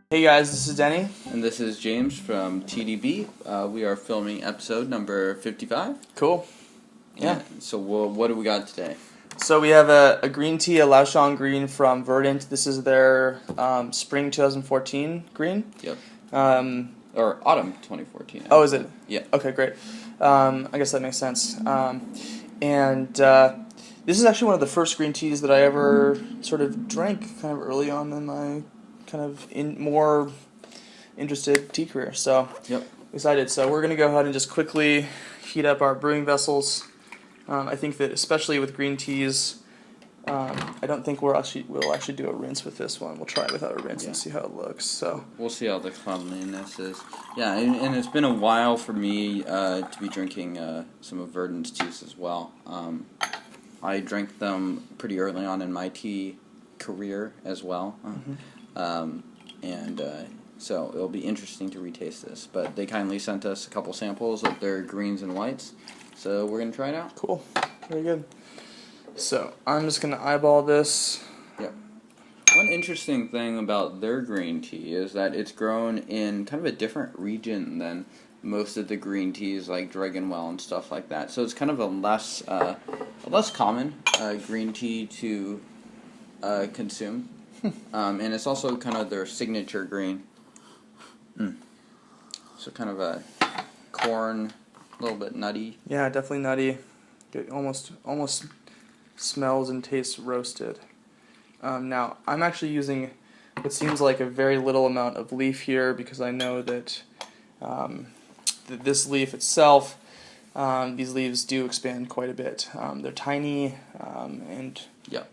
Hey guys, this is Denny. And this is James from TeaDB. We are filming episode number 55. Cool. Yeah. So what do we got today? So we have a green tea, a Laoshan Green from Verdant. This is their spring 2014 green. Yep. Or autumn 2014. Oh, is it? Yeah. Okay, great. I guess that makes sense. This is actually one of the first green teas that I ever sort of drank kind of early on in my kind of more interested tea career. So Yep. excited. So we're going to go ahead and just quickly heat up our brewing vessels. I think that especially with green teas, I don't think we'll actually do a rinse with this one. We'll try it without a rinse and see how it looks. So we'll see how the cleanliness is. Yeah, and it's been a while for me to be drinking some of Verdant's teas as well. I drank them pretty early on in my tea career as well. So it'll be interesting to retaste this. But they kindly sent us a couple samples of their greens and whites, so we're going to try it out. Cool. Very good. So I'm just going to eyeball this. Yep. One interesting thing about their green tea is that it's grown in kind of a different region than most of the green teas like Dragonwell and stuff like that. So it's kind of a less common green tea to consume. And it's also kind of their signature green. So kind of a corn, a little bit nutty. Yeah, definitely nutty. It almost smells and tastes roasted. Now, I'm actually using what seems like a very little amount of leaf here because I know that this leaf itself, these leaves do expand quite a bit. They're tiny and yeah,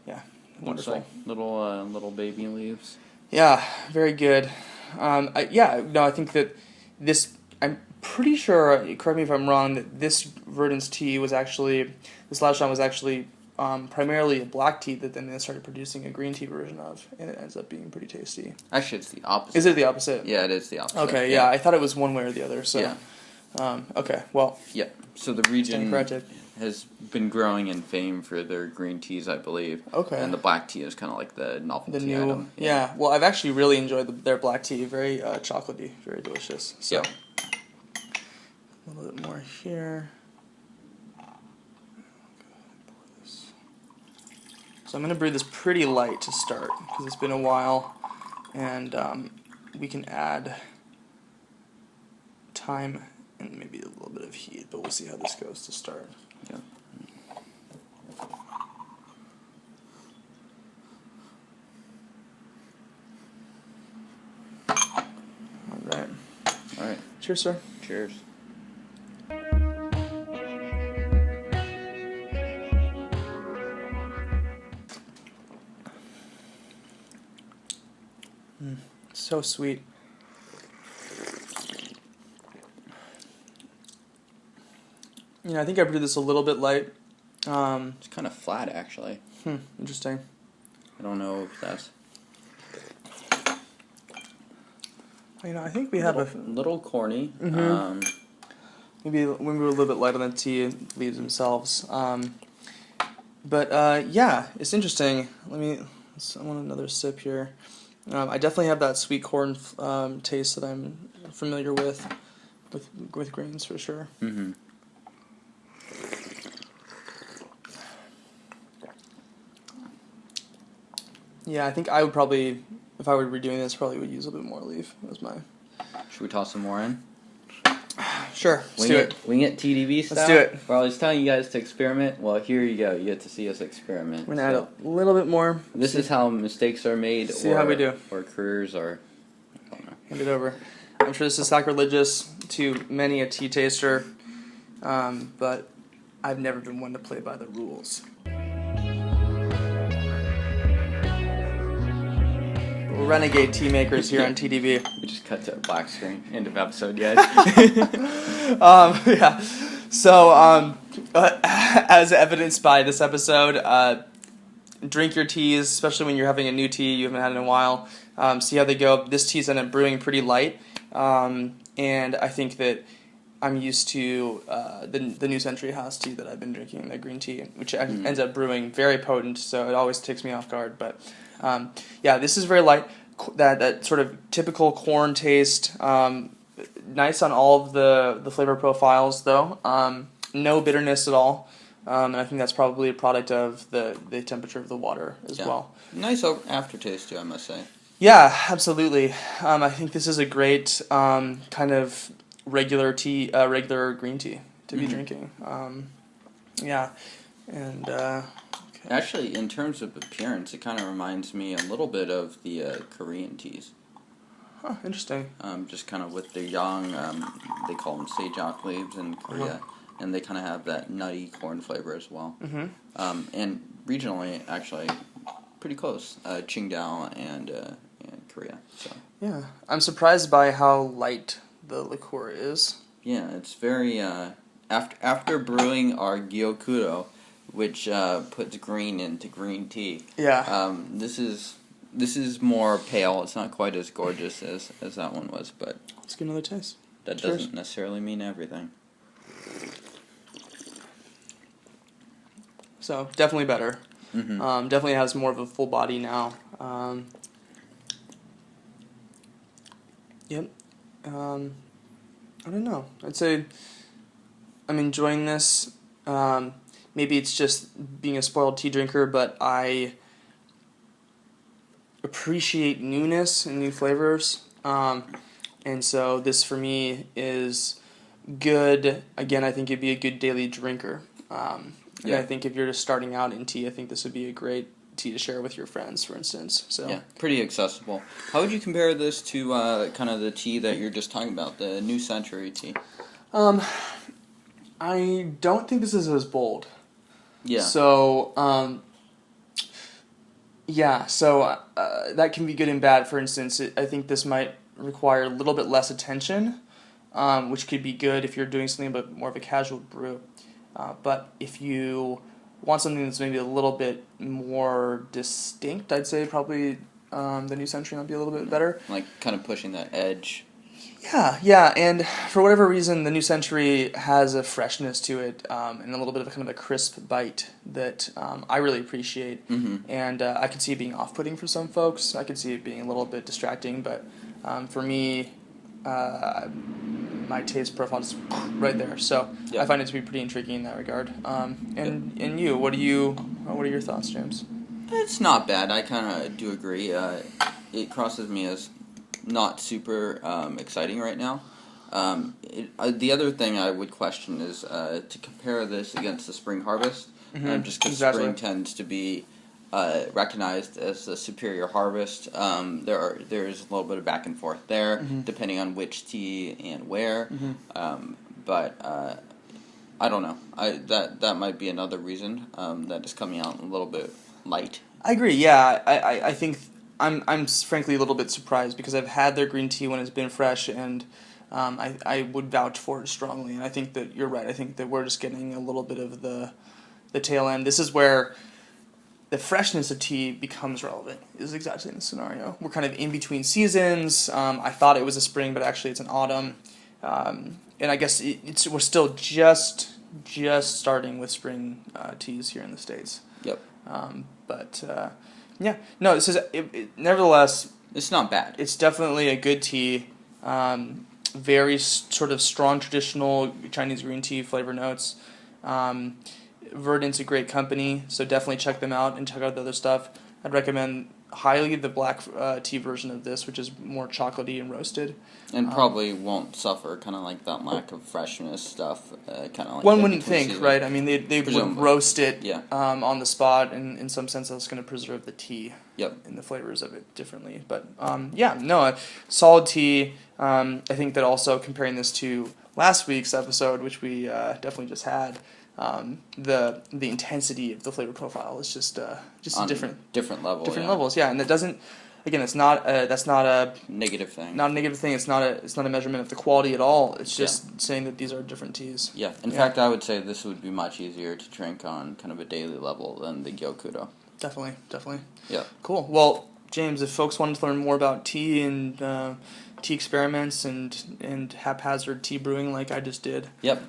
wonderful. Looks like little baby leaves. Yeah, very good. I think that this, I'm pretty sure, correct me if I'm wrong, that this Verdant's tea was actually, this Laoshan was actually primarily a black tea that then they started producing a green tea version of, and it ends up being pretty tasty. Actually, it's the opposite. Is it the opposite? Yeah, it is the opposite. Okay, yeah, I thought it was one way or the other, so. Yeah. Okay, well. Yeah, so the region has been growing in fame for their green teas, I believe. Okay. And the black tea is kind of like the novelty item. Yeah, well, I've actually really enjoyed their black tea. Very chocolatey, very delicious. So, yep. A little bit more here. So I'm going to brew this pretty light to start because it's been a while, and we can add time and maybe a little bit of heat, but we'll see how this goes to start. Yeah. All right. Cheers, sir. Cheers. So sweet. I think I brewed this a little bit light. It's kind of flat, actually. Interesting. I don't know if that's... I think we have a little corny. maybe when we were a little bit light on the tea leaves themselves. Yeah, it's interesting. I want another sip here. I definitely have that sweet corn taste that I'm familiar with greens for sure. Mm-hmm. Yeah, I think I would probably, if I were redoing this, probably would use a little bit more leaf. Should we toss some more in? Sure, let's do it. Wing it TeaDB style? Let's do it. Well, I was telling you guys to experiment. Well, here you go. You get to see us experiment. We're going to add a little bit more. This is how mistakes are made. See how we do. Or careers are... I don't know. Hand it over. I'm sure this is sacrilegious to many a tea taster, but I've never been one to play by the rules. We're renegade tea makers here on TeaDB. We just cut to a black screen. End of episode, guys. Yeah. So, as evidenced by this episode, drink your teas, especially when you're having a new tea you haven't had in a while. See how they go. This tea's ended up brewing pretty light, and I think that I'm used to the New Century House tea that I've been drinking, the green tea, which ends up brewing very potent, so it always takes me off guard. But yeah, this is very light. That sort of typical corn taste. Nice on all of the flavor profiles, though. No bitterness at all. And I think that's probably a product of the temperature of the water as well. Nice aftertaste too, I must say. Yeah, absolutely. I think this is a great kind of regular green tea to be drinking. Yeah, and okay. Actually, in terms of appearance, it kind of reminds me a little bit of the Korean teas. Huh, interesting. Just kind of with the yang, they call them sejak leaves in Korea, and they kind of have that nutty corn flavor as well. And regionally, actually, pretty close, Qingdao and Korea. So yeah, I'm surprised by how light the liqueur is. Yeah, it's very after brewing our gyokuro, which puts green into green tea. Yeah. This is more pale. It's not quite as gorgeous as that one was, but let's get another taste. That doesn't necessarily mean everything. So definitely better. Definitely has more of a full body now. Yep. I don't know. I'd say I'm enjoying this. Maybe it's just being a spoiled tea drinker, but I appreciate newness and new flavors. And so this for me is good. Again, I think it'd be a good daily drinker. And I think if you're just starting out in tea, I think this would be a great tea to share with your friends, for instance. So yeah, pretty accessible. How would you compare this to kind of the tea that you're just talking about, the New Century tea? I don't think this is as bold. Yeah. So, that can be good and bad. For instance, I think this might require a little bit less attention, which could be good if you're doing something a bit more of a casual brew. But if you want something that's maybe a little bit more distinct, I'd say probably the New Century might be a little bit better. Like kind of pushing that edge. Yeah, and for whatever reason, the New Century has a freshness to it and a little bit of a kind of a crisp bite that I really appreciate. And I could see it being off-putting for some folks. I could see it being a little bit distracting, but for me, my taste profile is right there. So I find it to be pretty intriguing in that regard. And you, what are your thoughts, James? It's not bad. I kind of do agree. It crosses me as not super exciting right now. The other thing I would question is to compare this against the spring harvest, just because spring tends to be recognized as the superior harvest. There's a little bit of back and forth there, depending on which tea and where. But I don't know. That might be another reason that is coming out a little bit light. I agree. Yeah, I think I'm frankly a little bit surprised because I've had their green tea when it's been fresh, and I would vouch for it strongly. And I think that you're right. I think that we're just getting a little bit of the tail end. This is where the freshness of tea becomes relevant, is exactly in the scenario. We're kind of in between seasons. I thought it was a spring, but actually it's an autumn. And I guess we're still just starting with spring teas here in the States. Yep. Yeah, no, this is nevertheless. It's not bad. It's definitely a good tea. Very sort of strong traditional Chinese green tea flavor notes. Verdant's a great company, so definitely check them out and check out the other stuff. I'd recommend highly the black tea version of this, which is more chocolatey and roasted. And probably won't suffer kind of like that lack of freshness stuff. Kind of like one wouldn't think, season. Right? I mean, they would roast it on the spot, and in some sense that's going to preserve the tea and the flavors of it differently. But solid tea. I think that also comparing this to last week's episode, which we definitely just had, the intensity of the flavor profile is just a different level. Different levels, yeah, and that doesn't. Again, that's not a negative thing. Not a negative thing. It's not a measurement of the quality at all. It's just saying that these are different teas. Yeah. In fact, I would say this would be much easier to drink on kind of a daily level than the Gyokuro. Definitely. Yeah. Cool. Well, James, if folks wanted to learn more about tea and tea experiments and haphazard tea brewing like I just did. Yep.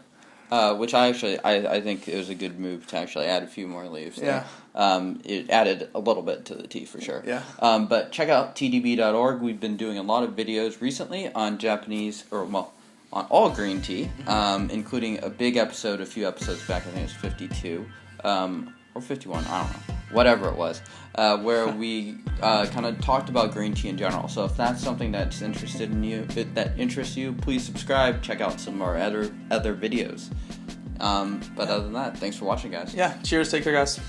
Which I think it was a good move to actually add a few more leaves there. It added a little bit to the tea for sure. Yeah. But check out TeaDB.org. We've been doing a lot of videos recently on on all green tea, including a big episode a few episodes back. I think it was 52 or 51. I don't know. Whatever it was, where we kind of talked about green tea in general. So if that's something that interests you, please subscribe. Check out some of our other videos. But other than that, thanks for watching, guys. Yeah. Cheers. Take care, guys.